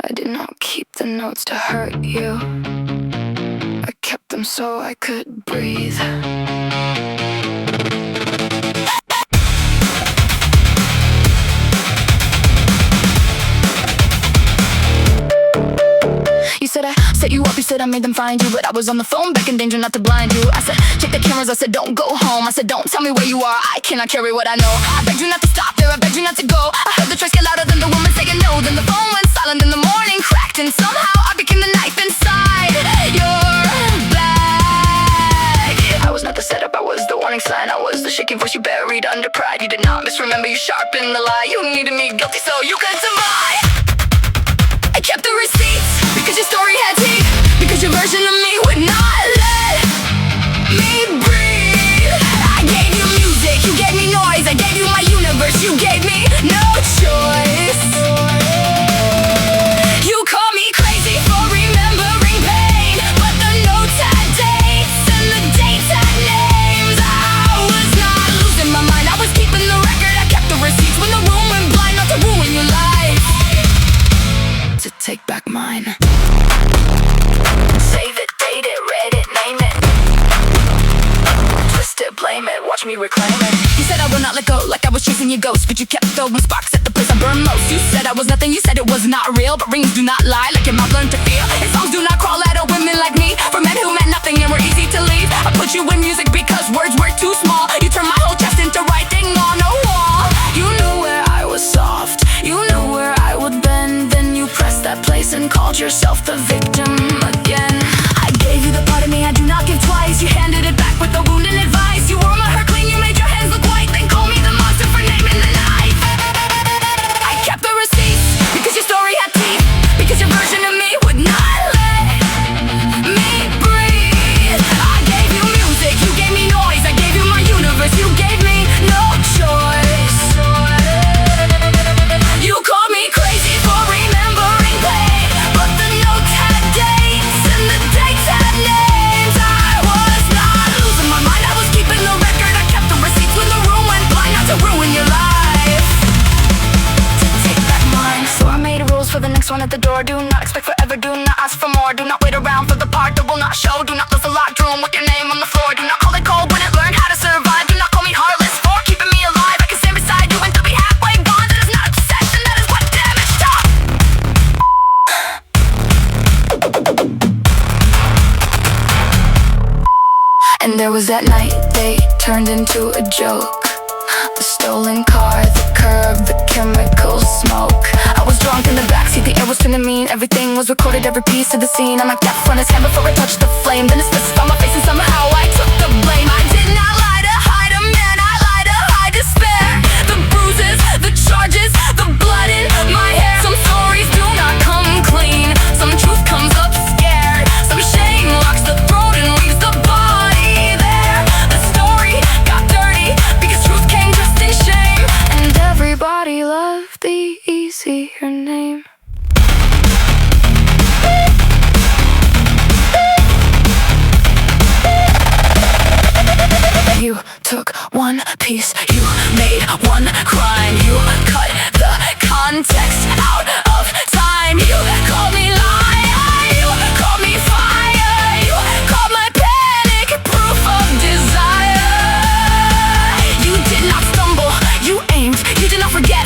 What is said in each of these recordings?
I did not keep the notes to hurt you. I kept them so I could breathe. You said I set you up, you said I made them find you, but I was on the phone back in danger not to blind you. I said, check the cameras, I said, don't go home. I said, don't tell me where you are, I cannot carry what I know. I begged you not to stop there, I begged you not to go. I heard the tracks get louder than the woman saying no. Then the phone went silent, then the morning cracked, and somehow I became the knife inside your back. I was not the setup, I was the warning sign. I was the shaky voice you buried under pride. You did not misremember, you sharpened the lie. You needed me guilty so you could survive. I kept the receipts because your story had teeth, because your version of me would not let me breathe. I gave you music, you gave me noise, I gave you my universe, you gave me no choice. You call me crazy for remembering pain, but the notes had dates and the dates had names. I was not losing my mind, I was keeping the record, I kept the receipts when the room went blind, not to ruin your life, to take back mine. Save it, date it, read it, name it, twist it, blame it, watch me reclaim it. You said I will not let go, like I was chasing your ghost, but you kept throwing sparks at the place I burn most. You said I was nothing, you said it was not real, but rings do not lie, like your mouth learned to feel. And songs do not crawl out of women like me, for men who meant nothing and were easy to leave. I put you in music because words were too small. You turned my whole chest into writing on a wall. You knew where I was soft, you knew where I would bend, then you pressed that place and called yourself the victim again. I gave you the part of me I do not give twice. You handed it back with a wound and advice. You wore my hair clean, you made your hands look white, then called me the monster for naming the knife. I kept the receipts because your story had teeth, because your version of me would not let me breathe. I gave you music, you gave me noise, I gave you my universe, you gave me no choice. You called me crazy for remembering pain, but the notes had dates and the dates had names. I was not losing my mind, I was keeping the record, I kept the receipts when the room went blind, not to ruin your life, to take back mine. So I made rules for the next one at the door. Do not expect forever, do not ask for more. Do not wait around for the part that will not show. Do not leave the locked room with your name on the floor. Do not call it cold when it learned how to survive. Do not call me heartless for keeping me alive. I can stand beside you and still be halfway gone. That is not obsession, that is what damage does. And there was that night they turned into a joke. The stolen car, the curb, the chemical smoke. I was drunk in the backseat, the air was turning mean. Everything was recorded, every piece of the scene. I knocked death from his hand before I touched the flame. Then his fist on my face and somehow I took the blame. I did not lie to hide a man, I lied to hide despair. The bruises, the charges, the blood in my hair. Some stories do not come clean, some truth comes up scared. Some shame locks the throat and leaves the body there. The story got dirty because truth came just in shame, and everybody loved the easier name. You took one piece, you made one crime. You cut the context out of time. You called me liar, you called me fire. You called my panic proof of desire. You did not stumble, you aimed, you did not forget.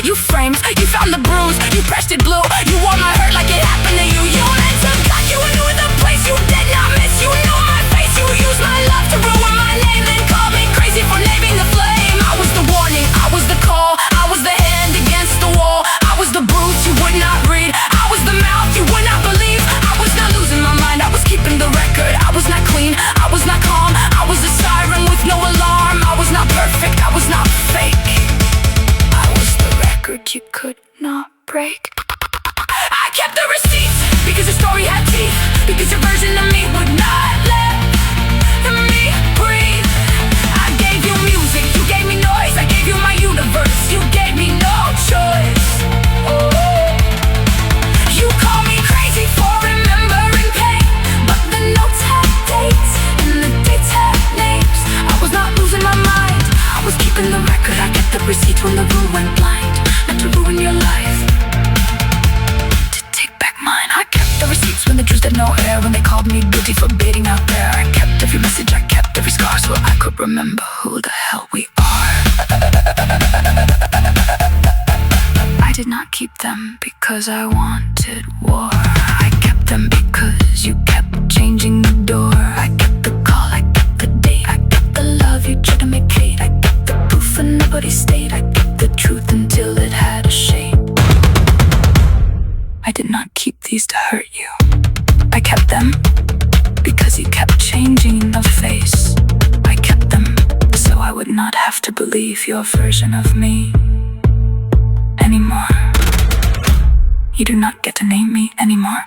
You framed, you found the bruise, you pressed it blue. You wore my hurt like it happened to you. You meant to cut, you knew the place, you did not miss. You knew my face, you used my love to ruin my name, then called me crazy for naming the flame. I was the warning, I was the call, I was the hand against the wall. I was the bruise you would not read, I was the mouth you would not believe. I was not losing my mind, I was keeping the record. I was not clean, I was not calm, I was a siren with no alarm. I was not perfect, I was not fake. I was the record you could not break. I kept the receipts because your story had teeth, because your version of me would not let me breathe. I gave you music, you gave me noise, I gave you my universe, you gave me no choice. You call me crazy for remembering pain, but the notes had dates and the dates had names. I was not losing my mind, I was keeping the record. I kept the receipts when the room went blind, not to ruin your life, to take guilty for baiting out there. I kept every message, I kept every scar, so I could remember who the hell we are. I did not keep them because I wanted war. I kept them because you kept changing the door. I kept the call, I kept the date, I kept the love you tried to make hate. I kept the proof and nobody stayed. I kept the truth until it had a shade. I did not keep these to hurt you. I kept them because you kept changing the face. I kept them so I would not have to believe your version of me anymore. You do not get to name me anymore.